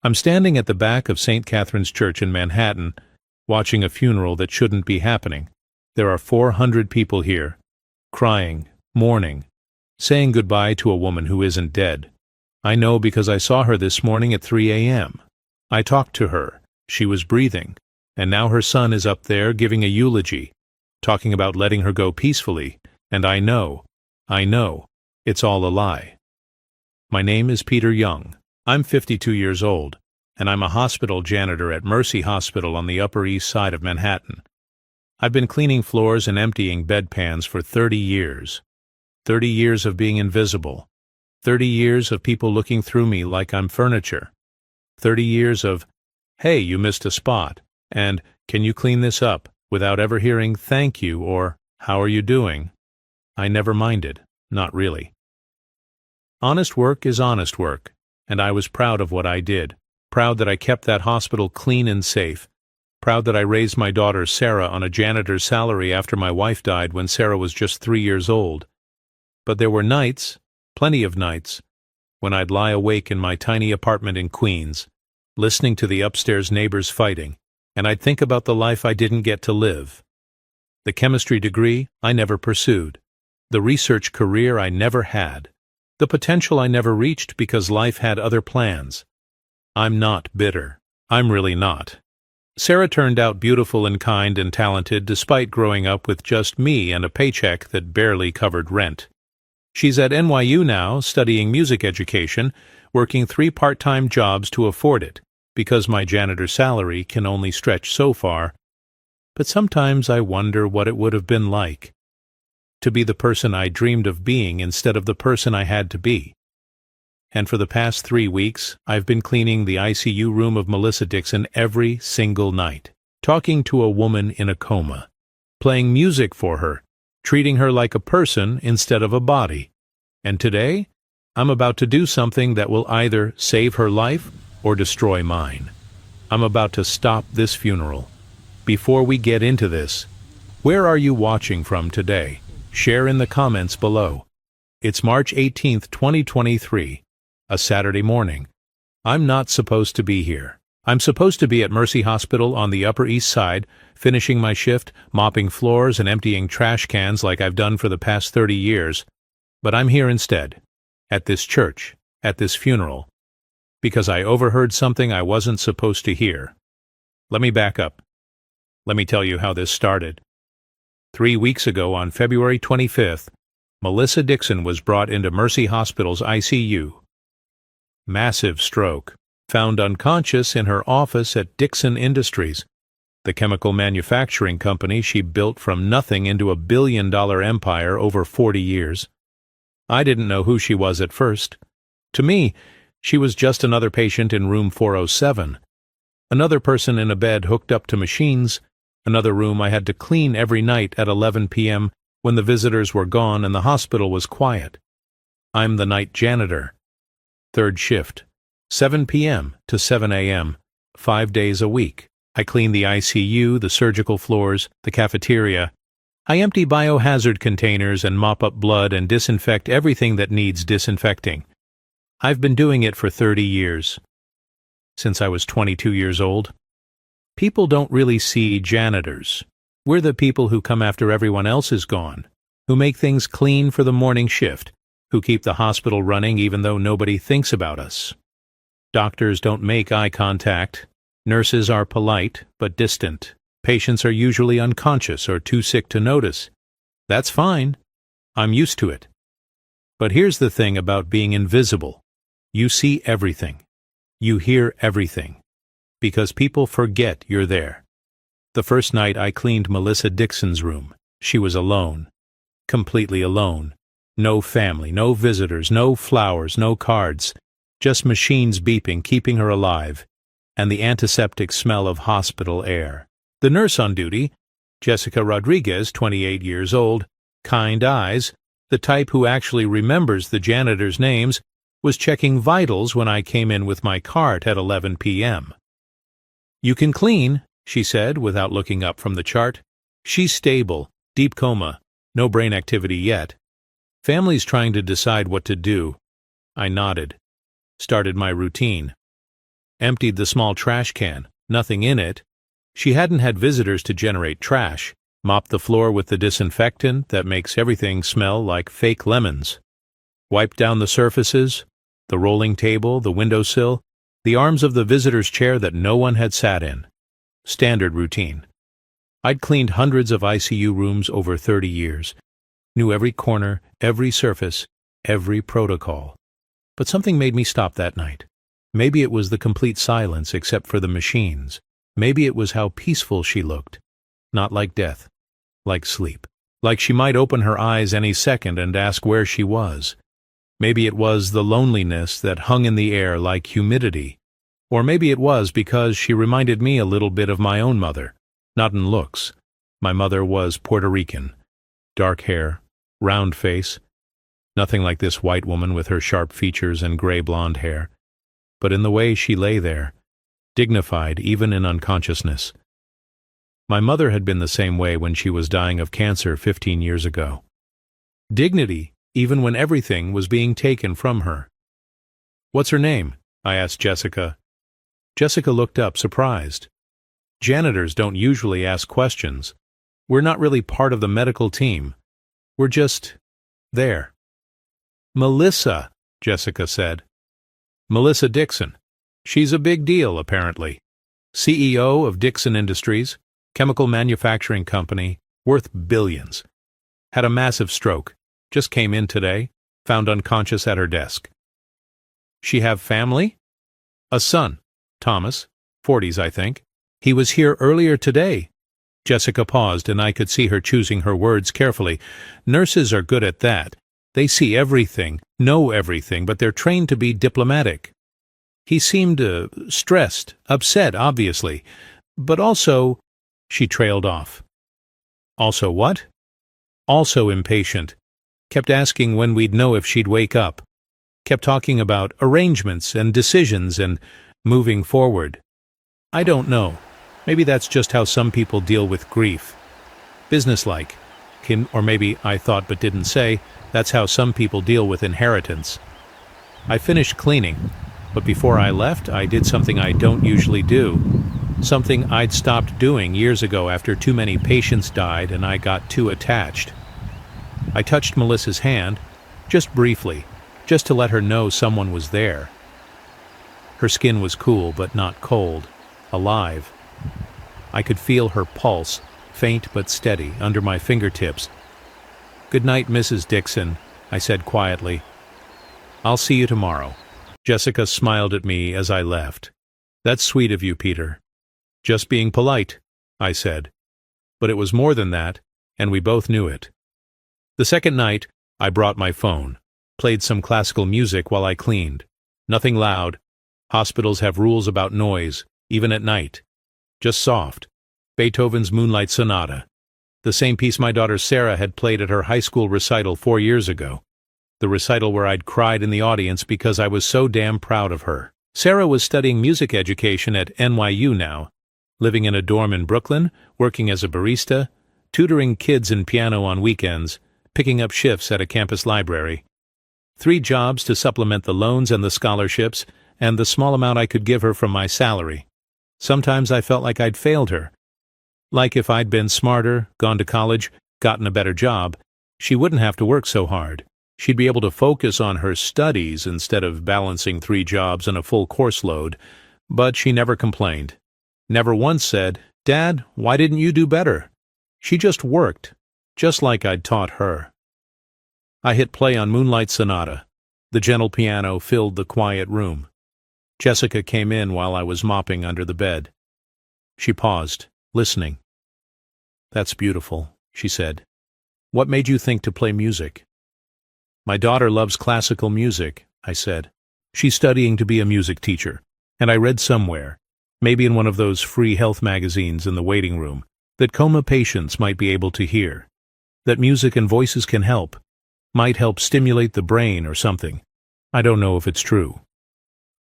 I'm standing at the back of St. Catherine's Church in Manhattan, watching a funeral that shouldn't be happening. There are 400 people here, crying, mourning, saying goodbye to a woman who isn't dead. I know because I saw her this morning at 3 a.m. I talked to her. She was breathing, and now her son is up there giving a eulogy, talking about letting her go peacefully, and I know, it's all a lie. My name is Peter Young. I'm 52 years old, and I'm a hospital janitor at Mercy Hospital on the Upper East Side of Manhattan. I've been cleaning floors and emptying bedpans for 30 years. 30 years of being invisible. 30 years of people looking through me like I'm furniture. 30 years of, hey, you missed a spot, and can you clean this up, without ever hearing thank you or how are you doing? I never minded, not really. Honest work is honest work, and I was proud of what I did, proud that I kept that hospital clean and safe, proud that I raised my daughter Sarah on a janitor's salary after my wife died when Sarah was just 3 years old. But there were nights, plenty of nights, when I'd lie awake in my tiny apartment in Queens, listening to the upstairs neighbors fighting, and I'd think about the life I didn't get to live. The chemistry degree I never pursued, the research career I never had, the potential I never reached because life had other plans. I'm not bitter. I'm really not. Sarah turned out beautiful and kind and talented despite growing up with just me and a paycheck that barely covered rent. She's at NYU now, studying music education, working 3 part-time jobs to afford it, because my janitor salary can only stretch so far. But sometimes I wonder what it would have been like to be the person I dreamed of being instead of the person I had to be. And for the past 3 weeks, I've been cleaning the ICU room of Melissa Dixon every single night, talking to a woman in a coma, playing music for her, treating her like a person instead of a body. And today, I'm about to do something that will either save her life or destroy mine. I'm about to stop this funeral. Before we get into this, where are you watching from today? Share in the comments below. It's March 18th, 2023, a Saturday morning. I'm not supposed to be here. I'm supposed to be at Mercy Hospital on the Upper East Side, finishing my shift, mopping floors and emptying trash cans like I've done for the past 30 years. But I'm here instead, at this church, at this funeral, because I overheard something I wasn't supposed to hear. Let me back up. Let me tell you how this started. 3 weeks ago, on February 25th, Melissa Dixon was brought into Mercy Hospital's ICU. Massive stroke. Found unconscious in her office at Dixon Industries, the chemical manufacturing company she built from nothing into a billion-dollar empire over 40 years. I didn't know who she was at first. To me, she was just another patient in room 407. Another person in a bed hooked up to machines, another room I had to clean every night at 11 p.m. when the visitors were gone and the hospital was quiet. I'm the night janitor. 3rd shift, 7 p.m. to 7 a.m., 5 days a week. I clean the ICU, the surgical floors, the cafeteria. I empty biohazard containers and mop up blood and disinfect everything that needs disinfecting. I've been doing it for 30 years. Since I was 22 years old. People don't really see janitors. We're the people who come after everyone else is gone, who make things clean for the morning shift, who keep the hospital running even though nobody thinks about us. Doctors don't make eye contact. Nurses are polite but distant. Patients are usually unconscious or too sick to notice. That's fine. I'm used to it. But here's the thing about being invisible. You see everything. You hear everything. Because people forget you're there. The first night I cleaned Melissa Dixon's room, she was alone. Completely alone. No family, no visitors, no flowers, no cards. Just machines beeping, keeping her alive. And the antiseptic smell of hospital air. The nurse on duty, Jessica Rodriguez, 28 years old, kind eyes, the type who actually remembers the janitor's names, was checking vitals when I came in with my cart at 11 p.m. "You can clean," she said without looking up from the chart. "She's stable, deep coma, no brain activity yet. Family's trying to decide what to do." I nodded. Started my routine. emptied the small trash can, nothing in it. She hadn't had visitors to generate trash, mopped the floor with the disinfectant that makes everything smell like fake lemons, wiped down the surfaces, the rolling table, the windowsill, the arms of the visitor's chair that no one had sat in. Standard routine. I'd cleaned hundreds of ICU rooms over 30 years, knew every corner, every surface, every protocol. But something made me stop that night. Maybe it was the complete silence except for the machines. Maybe it was how peaceful she looked. Not like death, like sleep. Like she might open her eyes any second and ask where she was. Maybe it was the loneliness that hung in the air like humidity. Or maybe it was because she reminded me a little bit of my own mother. Not in looks. My mother was Puerto Rican. Dark hair, round face. Nothing like this white woman with her sharp features and gray blonde hair. But in the way she lay there, dignified even in unconsciousness. My mother had been the same way when she was dying of cancer 15 years ago. Dignity, even when everything was being taken from her. "What's her name?" I asked Jessica. Jessica looked up, surprised. Janitors don't usually ask questions. We're not really part of the medical team. We're just there. "Melissa," Jessica said. "Melissa Dixon. She's a big deal, apparently. CEO of Dixon Industries, chemical manufacturing company, worth billions. Had a massive stroke. Just came in today, found unconscious at her desk." "She have family?" "A son, Thomas, 40s, I think. He was here earlier today." Jessica paused, and I could see her choosing her words carefully. Nurses are good at that. They see everything, know everything, but they're trained to be diplomatic. "He seemed stressed, upset, obviously, but also—" She trailed off. "Also what?" "Also impatient. Kept asking when we'd know if she'd wake up. Kept talking about arrangements and decisions and moving forward. I don't know. Maybe that's just how some people deal with grief. Businesslike. Or maybe, I thought but didn't say, that's how some people deal with inheritance." I finished cleaning, but before I left, I did something I don't usually do. Something I'd stopped doing years ago after too many patients died and I got too attached. I touched Melissa's hand, just briefly, just to let her know someone was there. Her skin was cool but not cold, alive. I could feel her pulse, faint but steady, under my fingertips. "Good night, Mrs. Dixon," I said quietly. "I'll see you tomorrow." Jessica smiled at me as I left. "That's sweet of you, Peter." "Just being polite," I said. But it was more than that, and we both knew it. The second night, I brought my phone, played some classical music while I cleaned. Nothing loud. Hospitals have rules about noise, even at night. Just soft. Beethoven's Moonlight Sonata. The same piece my daughter Sarah had played at her high school recital 4 years ago. The recital where I'd cried in the audience because I was so damn proud of her. Sarah was studying music education at NYU now, living in a dorm in Brooklyn, working as a barista, tutoring kids in piano on weekends, picking up shifts at a campus library. 3 jobs to supplement the loans and the scholarships, and the small amount I could give her from my salary. Sometimes I felt like I'd failed her. Like if I'd been smarter, gone to college, gotten a better job, she wouldn't have to work so hard. She'd be able to focus on her studies instead of balancing 3 jobs and a full course load. But she never complained. Never once said, "Dad, why didn't you do better?" She just worked, just like I'd taught her. I hit play on Moonlight Sonata. The gentle piano filled the quiet room. Jessica came in while I was mopping under the bed. She paused, listening. "That's beautiful," she said. "What made you think to play music?" "My daughter loves classical music," I said. "She's studying to be a music teacher, and I read somewhere, maybe in one of those free health magazines in the waiting room, that coma patients might be able to hear, that music and voices can help, might help stimulate the brain or something. I don't know if it's true."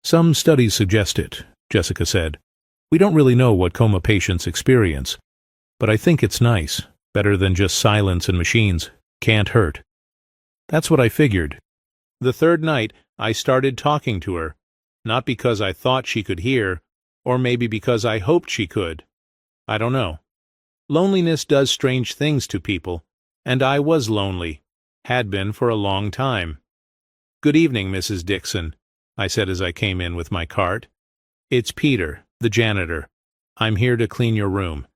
"Some studies suggest it," Jessica said. "We don't really know what coma patients experience, but I think it's nice, better than just silence and machines. Can't hurt." That's what I figured. The third night, I started talking to her, Not because I thought she could hear, or maybe because I hoped she could. I don't know. Loneliness does strange things to people, and I was lonely, had been for a long time. "Good evening, Mrs. Dixon," I said as I came in with my cart. "It's Peter, the janitor. I'm here to clean your room.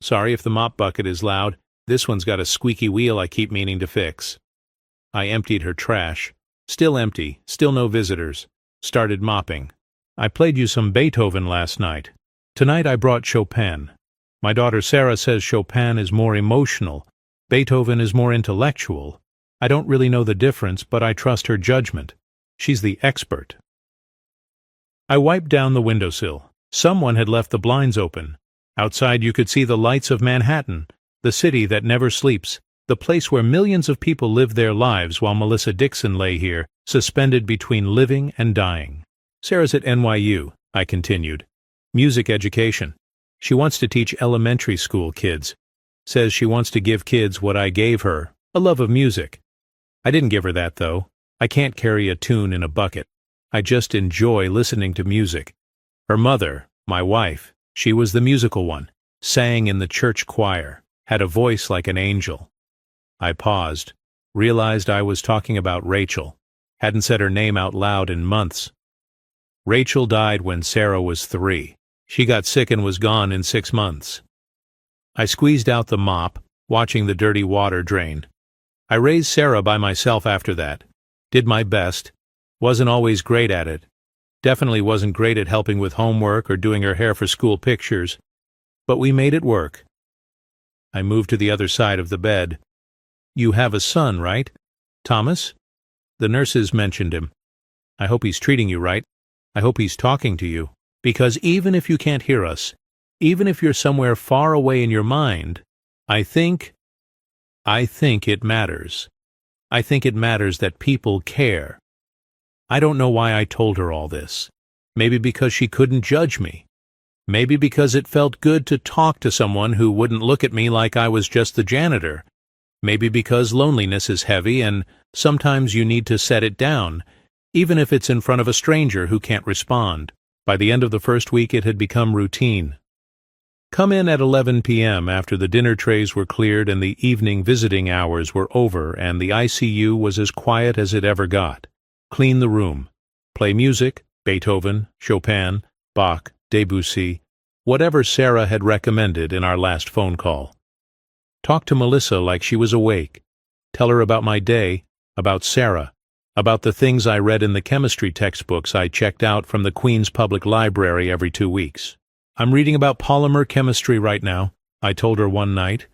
Sorry if the mop bucket is loud. This one's got a squeaky wheel I keep meaning to fix." I emptied her trash. Still empty, still no visitors. Started mopping. "I played you some Beethoven last night. Tonight I brought Chopin. My daughter Sarah says Chopin is more emotional. Beethoven is more intellectual. I don't really know the difference, but I trust her judgment. She's the expert." I wiped down the windowsill. Someone had left the blinds open. Outside you could see the lights of Manhattan, the city that never sleeps, the place where millions of people live their lives while Melissa Dixon lay here, suspended between living and dying. "Sarah's at NYU," I continued. "Music education. She wants to teach elementary school kids. Says she wants to give kids what I gave her, a love of music. I didn't give her that, though. I can't carry a tune in a bucket. I just enjoy listening to music. Her mother, my wife, she was the musical one, sang in the church choir, had a voice like an angel." I paused, realized I was talking about Rachel. Hadn't said her name out loud in months. Rachel died when Sarah was 3. She got sick and was gone in 6 months. I squeezed out the mop, watching the dirty water drain. I raised Sarah by myself after that. Did my best. Wasn't always great at it. Definitely wasn't great at helping with homework or doing her hair for school pictures. But we made it work. I moved to the other side of the bed. "You have a son, right? Thomas? The nurses mentioned him. I hope he's treating you right. I hope he's talking to you. Because even if you can't hear us, even if you're somewhere far away in your mind, I think it matters. I think it matters that people care." I don't know why I told her all this. Maybe because she couldn't judge me. Maybe because it felt good to talk to someone who wouldn't look at me like I was just the janitor. Maybe because loneliness is heavy and sometimes you need to set it down, even if it's in front of a stranger who can't respond. By the end of the first week it had become routine. Come in at 11 p.m. after the dinner trays were cleared and the evening visiting hours were over and the ICU was as quiet as it ever got. Clean the room. Play music, Beethoven, Chopin, Bach, Debussy, whatever Sarah had recommended in our last phone call. Talk to Melissa like she was awake. Tell her about my day, about Sarah, about the things I read in the chemistry textbooks I checked out from the Queen's Public Library every 2 weeks. "I'm reading about polymer chemistry right now," I told her one night.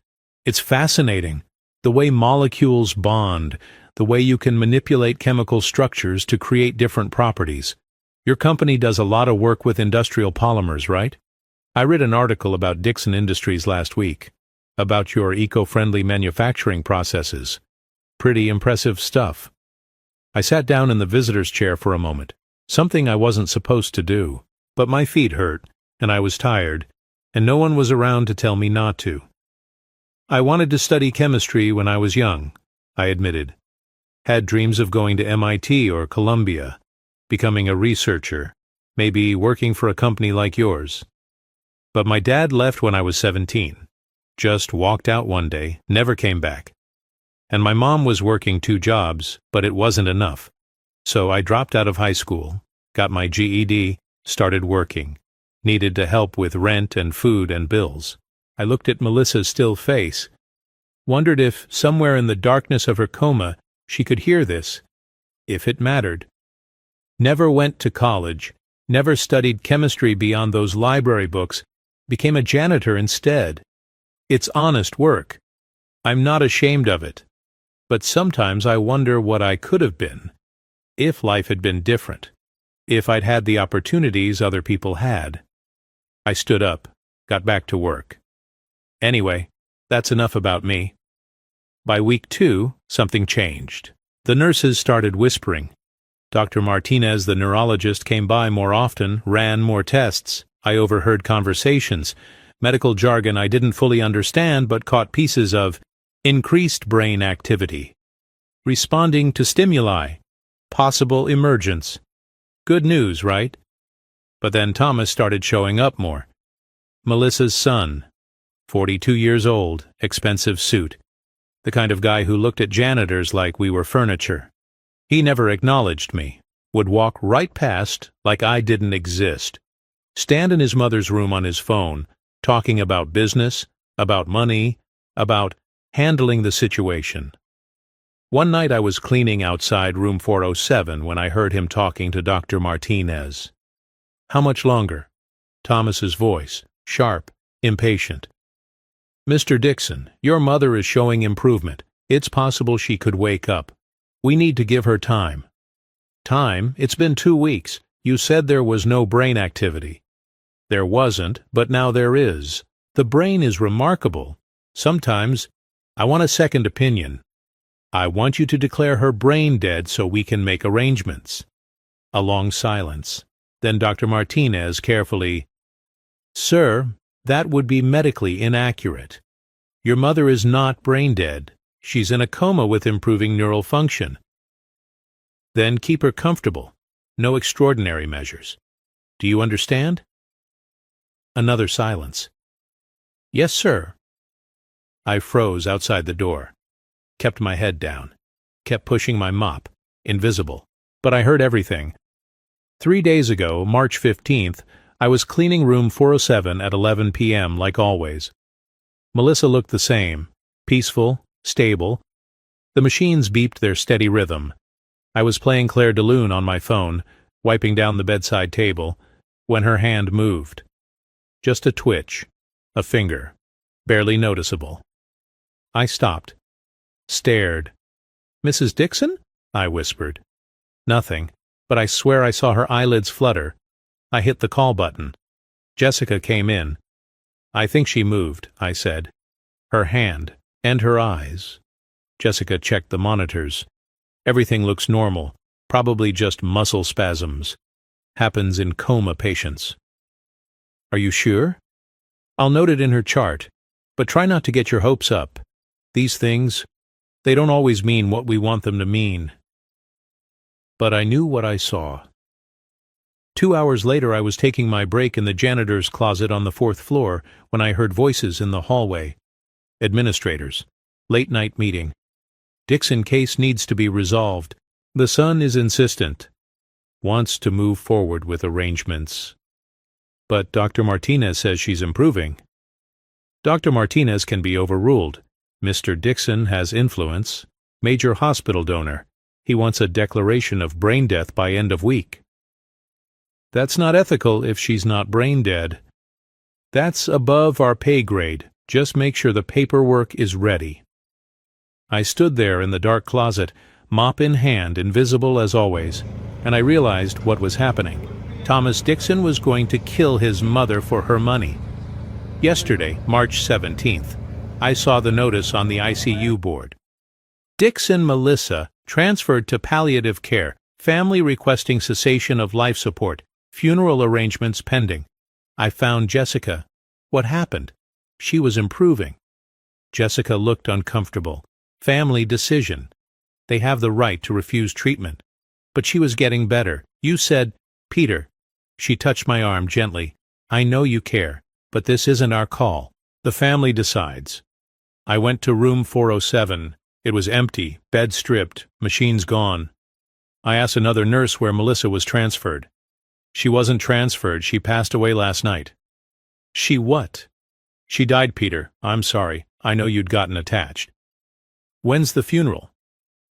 "It's fascinating. The way molecules bond, the way you can manipulate chemical structures to create different properties. Your company does a lot of work with industrial polymers, right? I read an article about Dixon Industries last week, about your eco-friendly manufacturing processes. Pretty impressive stuff." I sat down in the visitor's chair for a moment, something I wasn't supposed to do, but my feet hurt, and I was tired, and no one was around to tell me not to. "I wanted to study chemistry when I was young," I admitted. "Had dreams of going to MIT or Columbia, becoming a researcher, maybe working for a company like yours. But my dad left when I was 17. Just walked out one day, never came back. And my mom was working 2 jobs, but it wasn't enough. So I dropped out of high school, got my GED, started working. Needed to help with rent and food and bills. I looked at Melissa's still face. Wondered if, somewhere in the darkness of her coma, she could hear this. If it mattered. Never went to college, never studied chemistry beyond those library books, became a janitor instead. It's honest work. I'm not ashamed of it. But sometimes I wonder what I could have been, if life had been different, if I'd had the opportunities other people had. I stood up, got back to work. Anyway, that's enough about me. By week 2, something changed. The nurses started whispering. Dr. Martinez, the neurologist, came by more often, ran more tests. I overheard conversations, medical jargon I didn't fully understand but caught pieces of. Increased brain activity. Responding to stimuli. Possible emergence. Good news, right? But then Thomas started showing up more. Melissa's son, 42 years old, expensive suit. The kind of guy who looked at janitors like we were furniture. He never acknowledged me, would walk right past like I didn't exist, stand in his mother's room on his phone, talking about business, about money, about handling the situation. One night I was cleaning outside room 407 when I heard him talking to Dr. Martinez. How much longer? Thomas's voice, sharp, impatient. Mr. Dixon, your mother is showing improvement. It's possible she could wake up. We need to give her time. Time? It's been 2 weeks. You said there was no brain activity. There wasn't, but now there is. The brain is remarkable. Sometimes, I want a second opinion. I want you to declare her brain dead so we can make arrangements. A long silence. Then Dr. Martinez carefully, Sir, that would be medically inaccurate. Your mother is not brain dead. She's in a coma with improving neural function. Then keep her comfortable. No extraordinary measures. Do you understand? Another silence. Yes, sir. I froze outside the door. Kept my head down. Kept pushing my mop. Invisible. But I heard everything. 3 days ago, March 15th, I was cleaning room 407 at 11 p.m. like always. Melissa looked the same. Peaceful, stable. The machines beeped their steady rhythm. I was playing Claire de Lune on my phone, wiping down the bedside table, when her hand moved. Just a twitch. A finger. Barely noticeable. I stopped. Stared. Mrs. Dixon? I whispered. Nothing, but I swear I saw her eyelids flutter. I hit the call button. Jessica came in. I think she moved, I said. Her hand, and her eyes. Jessica checked the monitors. Everything looks normal, probably just muscle spasms. Happens in coma patients. Are you sure? I'll note it in her chart, but try not to get your hopes up. These things, they don't always mean what we want them to mean. But I knew what I saw. 2 hours later I was taking my break in the janitor's closet on the 4th floor when I heard voices in the hallway. Administrators. Late-night meeting. Dixon case needs to be resolved. The son is insistent. Wants to move forward with arrangements. But Dr. Martinez says she's improving. Dr. Martinez can be overruled. Mr. Dixon has influence. Major hospital donor. He wants a declaration of brain death by end of week. That's not ethical if she's not brain dead. That's above our pay grade. Just make sure the paperwork is ready. I stood there in the dark closet, mop in hand, invisible as always, and I realized what was happening. Thomas Dixon was going to kill his mother for her money. Yesterday, March 17th, I saw the notice on the ICU board. Dixon Melissa transferred to palliative care, family requesting cessation of life support, funeral arrangements pending. I found Jessica. What happened? She was improving. Jessica looked uncomfortable. Family decision. They have the right to refuse treatment. But she was getting better. You said, Peter. She touched my arm gently. I know you care, but this isn't our call. The family decides. I went to room 407. It was empty, bed stripped, machines gone. I asked another nurse where Melissa was transferred. She wasn't transferred. She passed away last night. She what? She died, Peter. I'm sorry. I know you'd gotten attached. When's the funeral?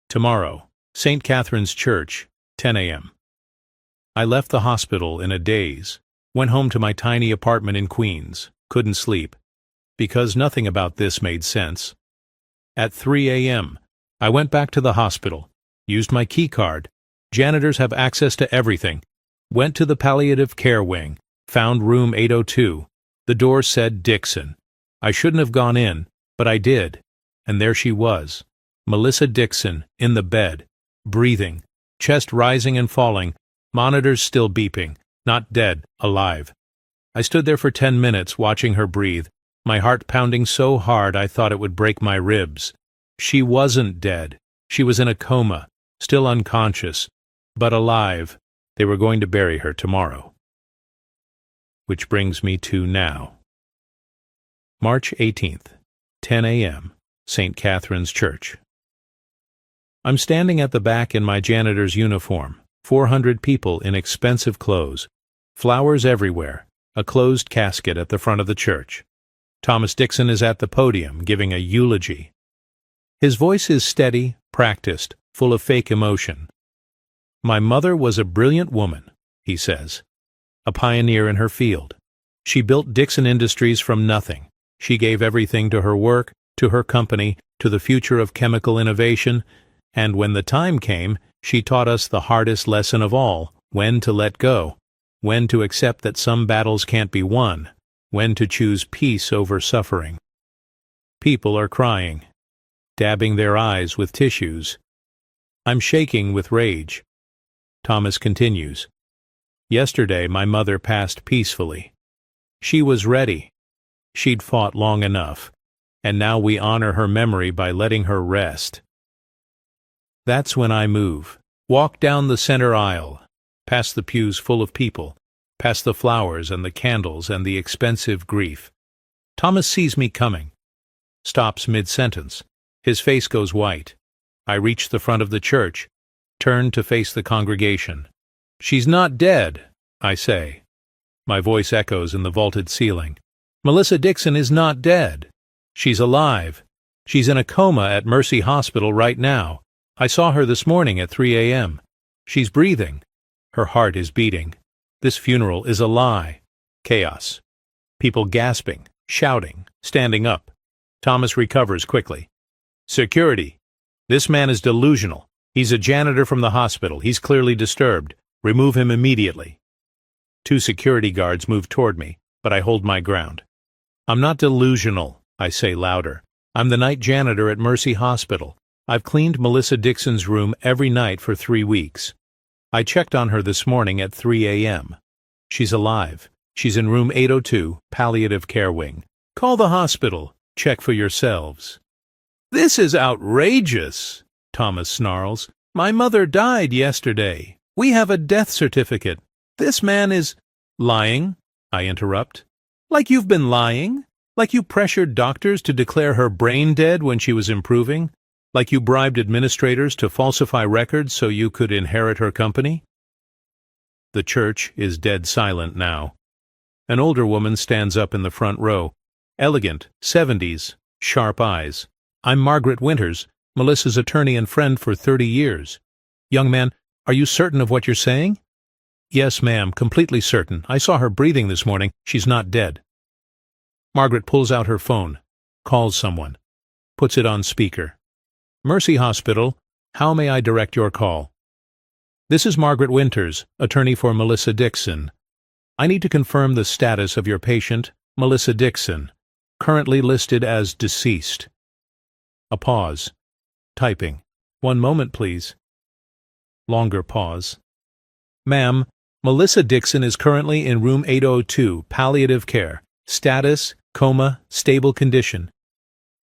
Tomorrow. St. Catherine's Church, 10 a.m. I left the hospital in a daze. Went home to my tiny apartment in Queens. Couldn't sleep. Because nothing about this made sense. At 3 a.m., I went back to the hospital. Used my key card. Janitors have access to everything. Went to the palliative care wing. Found room 802. The door said Dixon. I shouldn't have gone in, but I did. And there she was. Melissa Dixon, in the bed. Breathing. Chest rising and falling. Monitors still beeping. Not dead, alive. I stood there for 10 minutes watching her breathe. My heart pounding so hard I thought it would break my ribs. She wasn't dead. She was in a coma. Still unconscious. But alive. They were going to bury her tomorrow. Which brings me to now. March 18th, 10 a.m., St. Catherine's Church. I'm standing at the back in my janitor's uniform, 400 people in expensive clothes, flowers everywhere, a closed casket at the front of the church. Thomas Dixon is at the podium giving a eulogy. His voice is steady, practiced, full of fake emotion. "My mother was a brilliant woman," he says, "a pioneer in her field. She built Dixon Industries from nothing. She gave everything to her work, to her company, to the future of chemical innovation, and when the time came, she taught us the hardest lesson of all, when to let go, when to accept that some battles can't be won, when to choose peace over suffering." People are crying, dabbing their eyes with tissues. I'm shaking with rage. Thomas continues, "Yesterday my mother passed peacefully. She was ready. She'd fought long enough, and now we honor her memory by letting her rest." That's when I move, walk down the center aisle, past the pews full of people, past the flowers and the candles and the expensive grief. Thomas sees me coming, stops mid-sentence. His face goes white. I reach the front of the church, turn to face the congregation. "She's not dead," I say. My voice echoes in the vaulted ceiling. "Melissa Dixon is not dead. She's alive. She's in a coma at Mercy Hospital right now. I saw her this morning at 3 a.m. She's breathing. Her heart is beating. This funeral is a lie." Chaos. People gasping, shouting, standing up. Thomas recovers quickly. "Security. This man is delusional. He's a janitor from the hospital. He's clearly disturbed. Remove him immediately." 2 security guards move toward me, but I hold my ground. "I'm not delusional," I say louder. "I'm the night janitor at Mercy Hospital. I've cleaned Melissa Dixon's room every night for 3 weeks. I checked on her this morning at 3 a.m. She's alive. She's in room 802, palliative care wing. Call the hospital. Check for yourselves." "This is outrageous," Thomas snarls. "My mother died yesterday. We have a death certificate. This man is—" "Lying," I interrupt. "Like you've been lying? Like you pressured doctors to declare her brain dead when she was improving? Like you bribed administrators to falsify records so you could inherit her company?" The church is dead silent now. An older woman stands up in the front row. Elegant, 70s, sharp eyes. "I'm Margaret Winters, Melissa's attorney and friend for 30 years. Young man, are you certain of what you're saying?" "Yes, ma'am, completely certain. I saw her breathing this morning. She's not dead." Margaret pulls out her phone, calls someone, puts it on speaker. "Mercy Hospital, how may I direct your call?" "This is Margaret Winters, attorney for Melissa Dixon. I need to confirm the status of your patient, Melissa Dixon, currently listed as deceased." A pause. Typing. "1 moment, please." Longer pause. "Ma'am, Melissa Dixon is currently in room 802, palliative care. Status, coma, stable condition."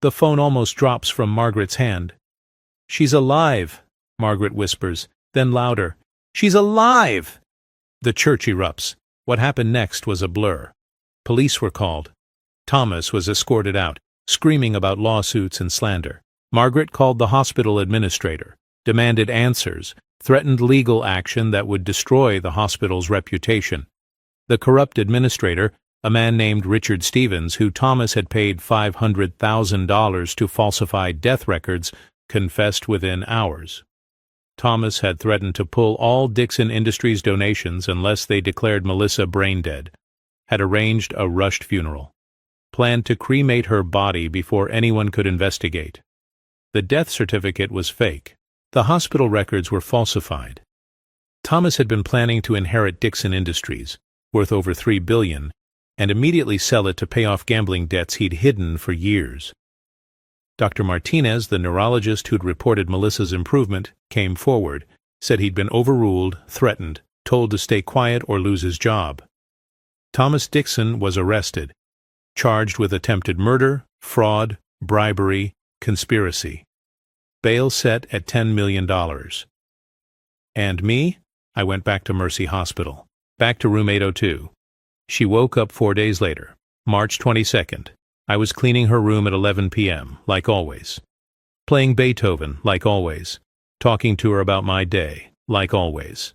The phone almost drops from Margaret's hand. "She's alive," Margaret whispers, then louder. "She's alive!" The church erupts. What happened next was a blur. Police were called. Thomas was escorted out, screaming about lawsuits and slander. Margaret called the hospital administrator, demanded answers, threatened legal action that would destroy the hospital's reputation. The corrupt administrator, a man named Richard Stevens, who Thomas had paid $500,000 to falsify death records, confessed within hours. Thomas had threatened to pull all Dixon Industries donations unless they declared Melissa brain dead, had arranged a rushed funeral, planned to cremate her body before anyone could investigate. The death certificate was fake. The hospital records were falsified. Thomas had been planning to inherit Dixon Industries, worth over $3 billion, and immediately sell it to pay off gambling debts he'd hidden for years. Dr. Martinez, the neurologist who'd reported Melissa's improvement, came forward, said he'd been overruled, threatened, told to stay quiet or lose his job. Thomas Dixon was arrested, charged with attempted murder, fraud, bribery, conspiracy. Bail set at $10 million. And me? I went back to Mercy Hospital. Back to room 802. She woke up 4 days later, March 22nd. I was cleaning her room at 11 p.m., like always. Playing Beethoven, like always. Talking to her about my day, like always.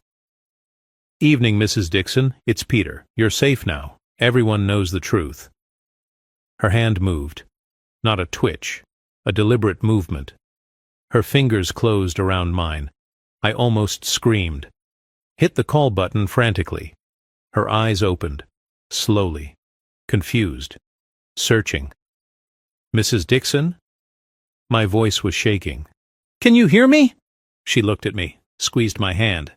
Evening, Mrs. Dixon. It's Peter. You're safe now. Everyone knows the truth. Her hand moved. Not a twitch. A deliberate movement. Her fingers closed around mine. I almost screamed. Hit the call button frantically. Her eyes opened. Slowly. Confused. Searching. Mrs. Dixon? My voice was shaking. Can you hear me? She looked at me, squeezed my hand.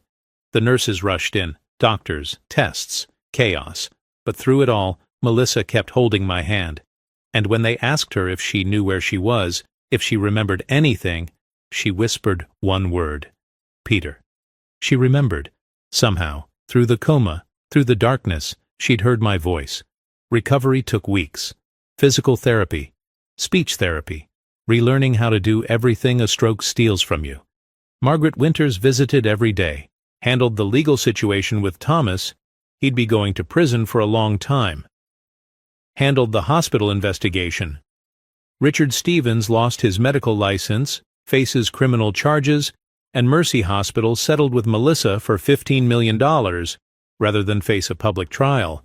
The nurses rushed in. Doctors, tests, chaos. But through it all, Melissa kept holding my hand. And when they asked her if she knew where she was, if she remembered anything, she whispered one word. Peter. She remembered. Somehow, through the coma, through the darkness, she'd heard my voice. Recovery took weeks. Physical therapy. Speech therapy. Relearning how to do everything a stroke steals from you. Margaret Winters visited every day. Handled the legal situation with Thomas. He'd be going to prison for a long time. Handled the hospital investigation. Richard Stevens lost his medical license, faces criminal charges, and Mercy Hospital settled with Melissa for $15 million, rather than face a public trial.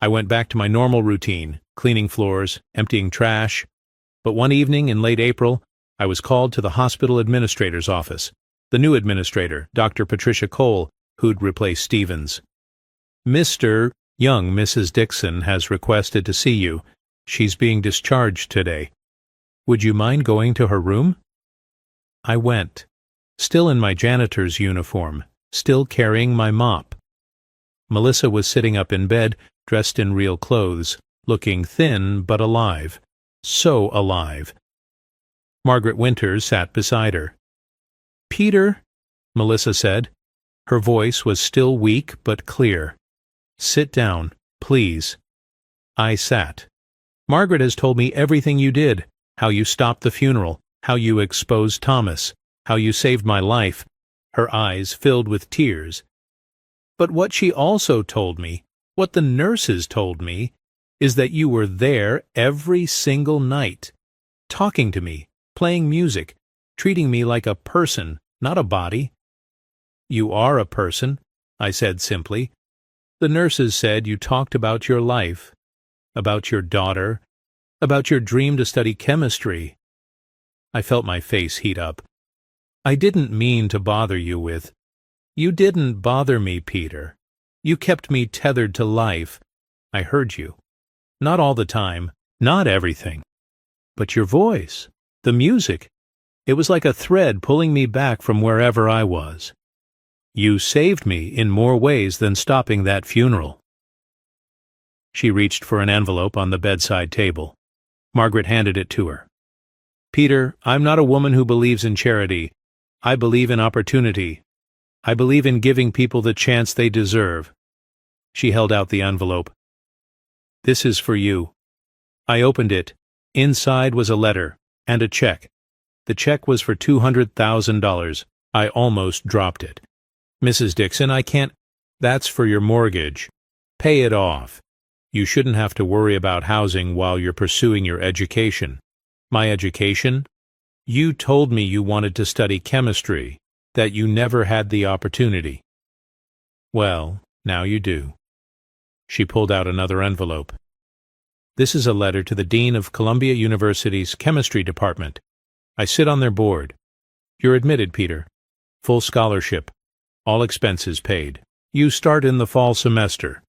I went back to my normal routine, cleaning floors, emptying trash. But one evening in late April, I was called to the hospital administrator's office. The new administrator, Dr. Patricia Cole, who'd replaced Stevens. Young Mrs. Dixon has requested to see you. She's being discharged today. Would you mind going to her room? I went, still in my janitor's uniform, still carrying my mop. Melissa was sitting up in bed, dressed in real clothes, looking thin but alive. So alive. Margaret Winters sat beside her. Peter, Melissa said. Her voice was still weak but clear. Sit down, please. I sat. Margaret has told me everything you did, how you stopped the funeral, how you exposed Thomas, how you saved my life. Her eyes filled with tears. But what she also told me, what the nurses told me, is that you were there every single night, talking to me, playing music, treating me like a person, not a body. You are a person, I said simply. The nurses said you talked about your life, about your daughter, about your dream to study chemistry. I felt my face heat up. I didn't mean to bother you with. You didn't bother me, Peter. You kept me tethered to life. I heard you. Not all the time, not everything. But your voice, the music, it was like a thread pulling me back from wherever I was. You saved me in more ways than stopping that funeral. She reached for an envelope on the bedside table. Margaret handed it to her. Peter, I'm not a woman who believes in charity. I believe in opportunity. I believe in giving people the chance they deserve. She held out the envelope. This is for you. I opened it. Inside was a letter and a check. The check was for $200,000. I almost dropped it. Mrs. Dixon, I can't. That's for your mortgage. Pay it off. You shouldn't have to worry about housing while you're pursuing your education. My education? You told me you wanted to study chemistry, that you never had the opportunity. Well, now you do. She pulled out another envelope. This is a letter to the Dean of Columbia University's Chemistry Department. I sit on their board. You're admitted, Peter. Full scholarship. All expenses paid. You start in the fall semester.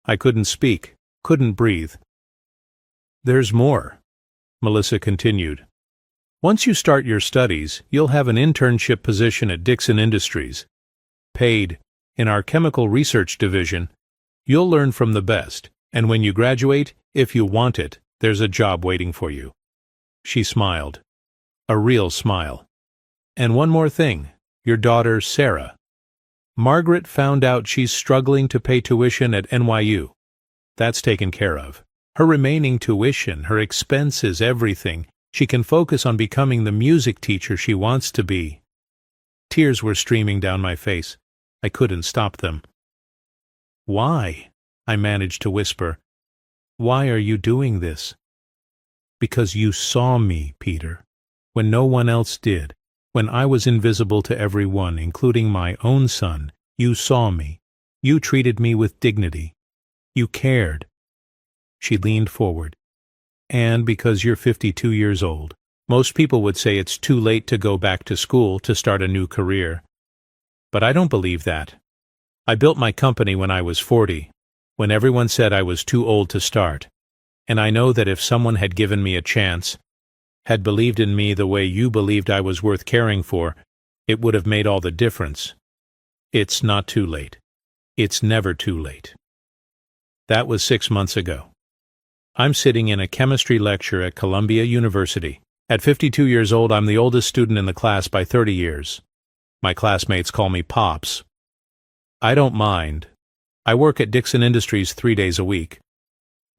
I couldn't speak, couldn't breathe. There's more, Melissa continued. Once you start your studies, you'll have an internship position at Dixon Industries. Paid. In our chemical research division, you'll learn from the best, and when you graduate, if you want it, there's a job waiting for you. She smiled. A real smile. And one more thing, your daughter, Sarah. Margaret found out she's struggling to pay tuition at NYU. That's taken care of. Her remaining tuition, her expenses, everything. She can focus on becoming the music teacher she wants to be. Tears were streaming down my face. I couldn't stop them. "Why?" I managed to whisper. "Why are you doing this?" "Because you saw me, Peter, when no one else did. When I was invisible to everyone, including my own son, you saw me. You treated me with dignity. You cared." She leaned forward. "And because you're 52 years old. Most people would say it's too late to go back to school to start a new career. But I don't believe that. I built my company when I was 40, when everyone said I was too old to start. And I know that if someone had given me a chance, had believed in me the way you believed I was worth caring for, it would have made all the difference. It's not too late. It's never too late." That was 6 months ago. I'm sitting in a chemistry lecture at Columbia University. At 52 years old, I'm the oldest student in the class by 30 years. My classmates call me Pops. I don't mind. I work at Dixon Industries 3 days a week.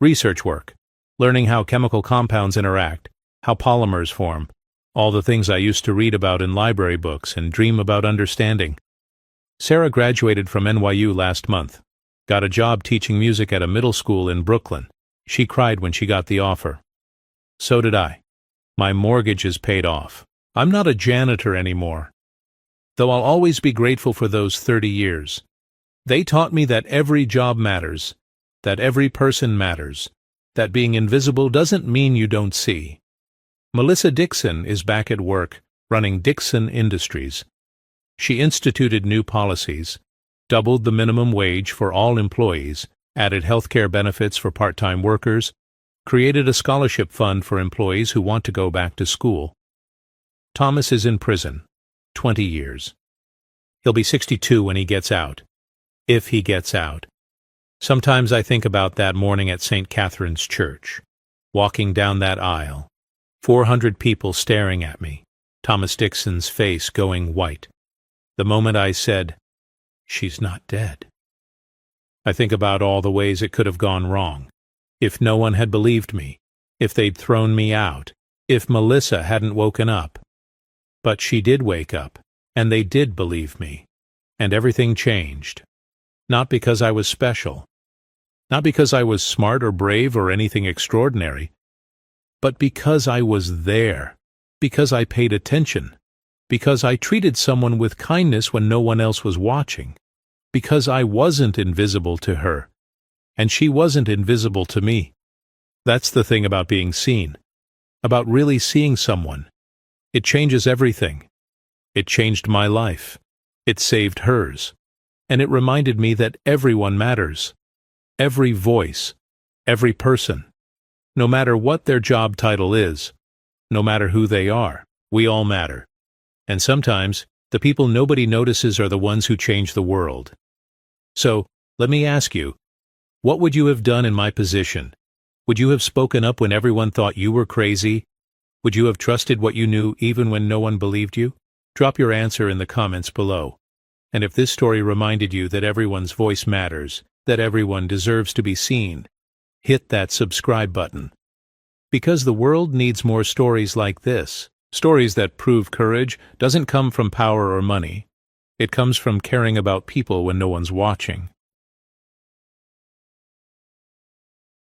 Research work, learning how chemical compounds interact, how polymers form, all the things I used to read about in library books and dream about understanding. Sarah graduated from NYU last month, got a job teaching music at a middle school in Brooklyn. She cried when she got the offer. So did I. My mortgage is paid off. I'm not a janitor anymore, though I'll always be grateful for those 30 years. They taught me that every job matters, that every person matters, that being invisible doesn't mean you don't see. Melissa Dixon is back at work, running Dixon Industries. She instituted new policies, doubled the minimum wage for all employees, added healthcare benefits for part-time workers, created a scholarship fund for employees who want to go back to school. Thomas is in prison, 20 years. He'll be 62 when he gets out. If he gets out. Sometimes I think about that morning at St. Catherine's Church, walking down that aisle, 400 people staring at me, Thomas Dixon's face going white. The moment I said, "She's not dead." I think about all the ways it could have gone wrong. If no one had believed me, if they'd thrown me out, if Melissa hadn't woken up. But she did wake up, and they did believe me, and everything changed. Not because I was special, not because I was smart or brave or anything extraordinary, but because I was there, because I paid attention, because I treated someone with kindness when no one else was watching, because I wasn't invisible to her, and she wasn't invisible to me. That's the thing about being seen, about really seeing someone. It changes everything. It changed my life. It saved hers. And it reminded me that everyone matters. Every voice, every person. No matter what their job title is, no matter who they are, we all matter. And sometimes, the people nobody notices are the ones who change the world. So, let me ask you, what would you have done in my position? Would you have spoken up when everyone thought you were crazy? Would you have trusted what you knew even when no one believed you? Drop your answer in the comments below. And if this story reminded you that everyone's voice matters, that everyone deserves to be seen, hit that subscribe button. Because the world needs more stories like this. Stories that prove courage doesn't come from power or money. It comes from caring about people when no one's watching.